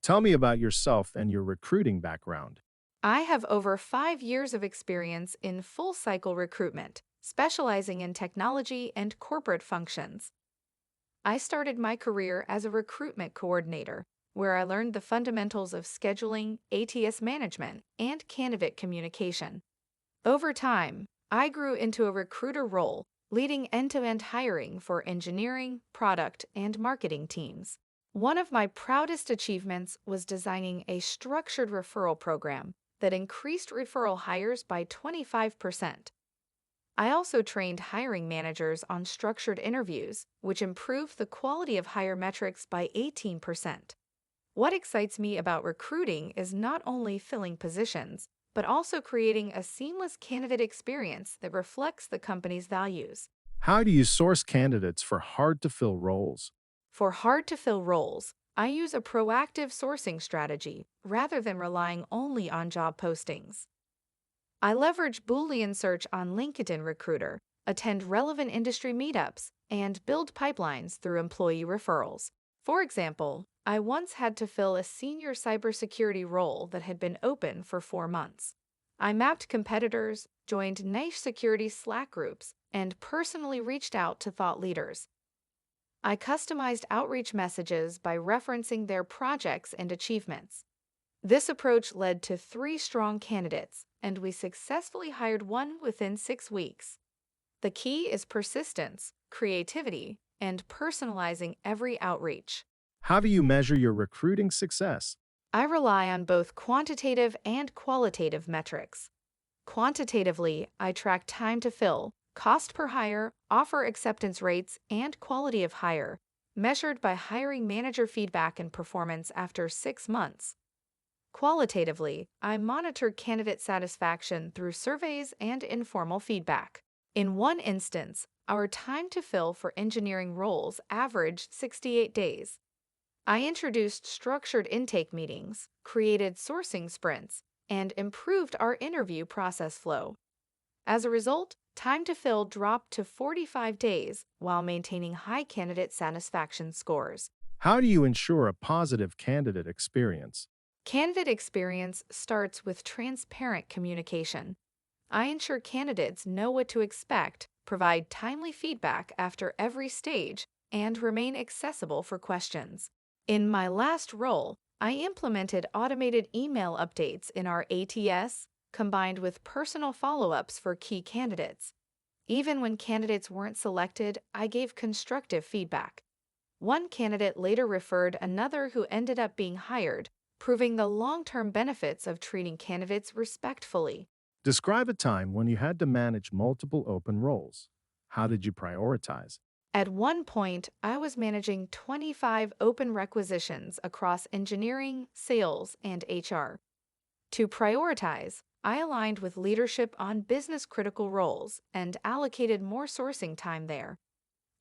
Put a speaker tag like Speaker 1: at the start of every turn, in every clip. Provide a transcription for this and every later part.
Speaker 1: Tell me about yourself and your recruiting background.
Speaker 2: I have over 5 years of experience in full cycle recruitment, specializing in technology and corporate functions. I started my career as a recruitment coordinator, where I learned the fundamentals of scheduling, ATS management, and candidate communication. Over time, I grew into a recruiter role, leading end to end hiring for engineering, product, and marketing teams. One of my proudest achievements was designing a structured referral program that increased referral hires by 25%. I also trained hiring managers on structured interviews, which improved the quality of hire metrics by 18%. What excites me about recruiting is not only filling positions, but also creating a seamless candidate experience that reflects the company's values.
Speaker 1: How do you source candidates for hard to fill roles?
Speaker 2: For hard to fill roles, I use a proactive sourcing strategy rather than relying only on job postings. I leverage Boolean search on LinkedIn Recruiter, attend relevant industry meetups, and build pipelines through employee referrals. For example, I once had to fill a senior cybersecurity role that had been open for 4 months. I mapped competitors, joined niche security Slack groups, and personally reached out to thought leaders. I customized outreach messages by referencing their projects and achievements. This approach led to three strong candidates, and we successfully hired one within 6 weeks. The key is persistence, creativity, and personalizing every outreach.
Speaker 1: How do you measure your recruiting success?
Speaker 2: I rely on both quantitative and qualitative metrics. Quantitatively, I track time to fill, cost per hire, offer acceptance rates, and quality of hire, measured by hiring manager feedback and performance after 6 months. Qualitatively, I monitor candidate satisfaction through surveys and informal feedback. In one instance, our time to fill for engineering roles averaged 68 days. I introduced structured intake meetings, created sourcing sprints, and improved our interview process flow. As a result, time to fill dropped to 45 days while maintaining high candidate satisfaction scores.
Speaker 1: How do you ensure a positive candidate experience?
Speaker 2: Candidate experience starts with transparent communication. I ensure candidates know what to expect, provide timely feedback after every stage, and remain accessible for questions. In my last role, I implemented automated email updates in our ATS, combined with personal follow ups for key candidates. Even when candidates weren't selected, I gave constructive feedback. One candidate later referred another who ended up being hired, proving the long term benefits of treating candidates respectfully.
Speaker 1: Describe a time when you had to manage multiple open roles. How did you prioritize?
Speaker 2: At one point, I was managing 25 open requisitions across engineering, sales, and HR. To prioritize, I aligned with leadership on business critical roles and allocated more sourcing time there.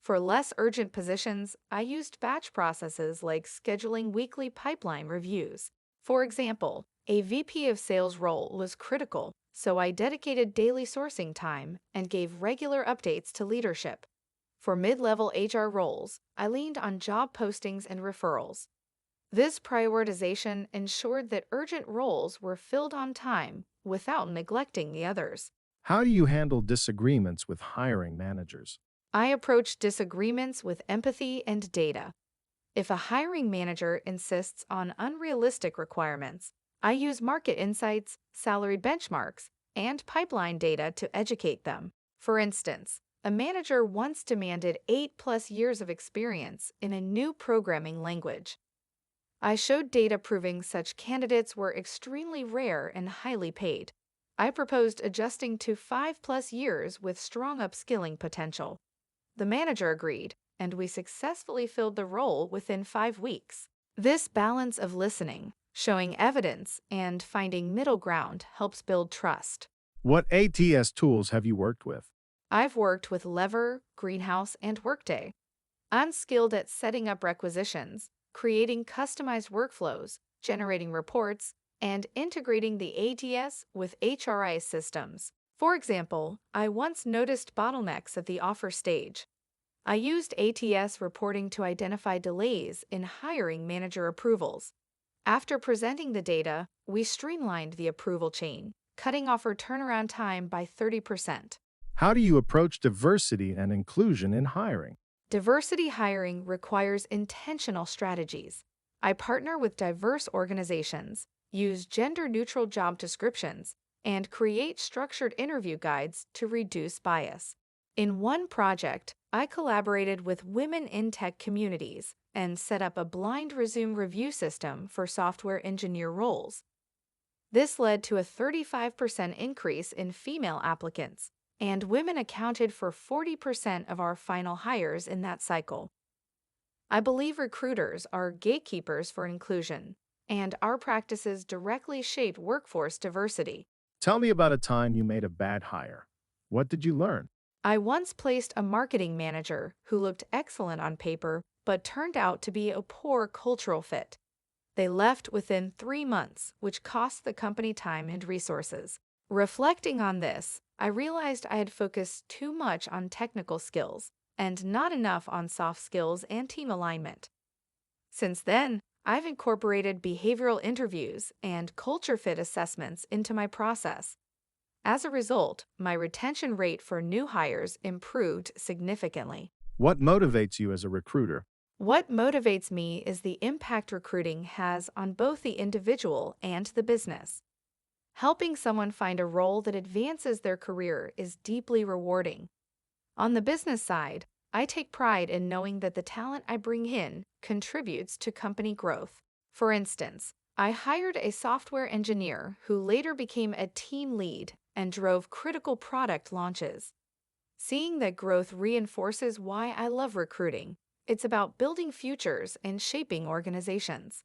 Speaker 2: For less urgent positions, I used batch processes like scheduling weekly pipeline reviews. For example, a VP of sales role was critical, so I dedicated daily sourcing time and gave regular updates to leadership. For mid level HR roles, I leaned on job postings and referrals. This prioritization ensured that urgent roles were filled on time without neglecting the others.
Speaker 1: How do you handle disagreements with hiring managers?
Speaker 2: I approach disagreements with empathy and data. If a hiring manager insists on unrealistic requirements, I use market insights, salary benchmarks, and pipeline data to educate them. For instance, a manager once demanded 8+ years of experience in a new programming language. I showed data proving such candidates were extremely rare and highly paid. I proposed adjusting to 5+ years with strong upskilling potential. The manager agreed, and we successfully filled the role within 5 weeks. This balance of listening, showing evidence, and finding middle ground helps build trust.
Speaker 1: What ATS tools have you worked with?
Speaker 2: I've worked with Lever, Greenhouse, and Workday. I'm skilled at setting up requisitions, creating customized workflows, generating reports, and integrating the ATS with HRI systems. For example, I once noticed bottlenecks at the offer stage. I used ATS reporting to identify delays in hiring manager approvals. After presenting the data, we streamlined the approval chain, cutting off our turnaround time by 30%.
Speaker 1: How do you approach diversity and inclusion in hiring?
Speaker 2: Diversity hiring requires intentional strategies. I partner with diverse organizations, use gender neutral job descriptions, and create structured interview guides to reduce bias. In one project, I collaborated with women in tech communities and set up a blind resume review system for software engineer roles. This led to a 35% increase in female applicants, and women accounted for 40% of our final hires in that cycle. I believe recruiters are gatekeepers for inclusion, and our practices directly shape workforce diversity.
Speaker 1: Tell me about a time you made a bad hire. What did you learn?
Speaker 2: I once placed a marketing manager who looked excellent on paper but turned out to be a poor cultural fit. They left within 3 months, which cost the company time and resources. Reflecting on this, I realized I had focused too much on technical skills and not enough on soft skills and team alignment. Since then, I've incorporated behavioral interviews and culture fit assessments into my process. As a result, my retention rate for new hires improved significantly.
Speaker 1: What motivates you as a recruiter?
Speaker 2: What motivates me is the impact recruiting has on both the individual and the business. Helping someone find a role that advances their career is deeply rewarding. On the business side, I take pride in knowing that the talent I bring in contributes to company growth. For instance, I hired a software engineer who later became a team lead and drove critical product launches. Seeing that growth reinforces why I love recruiting. It's about building futures and shaping organizations.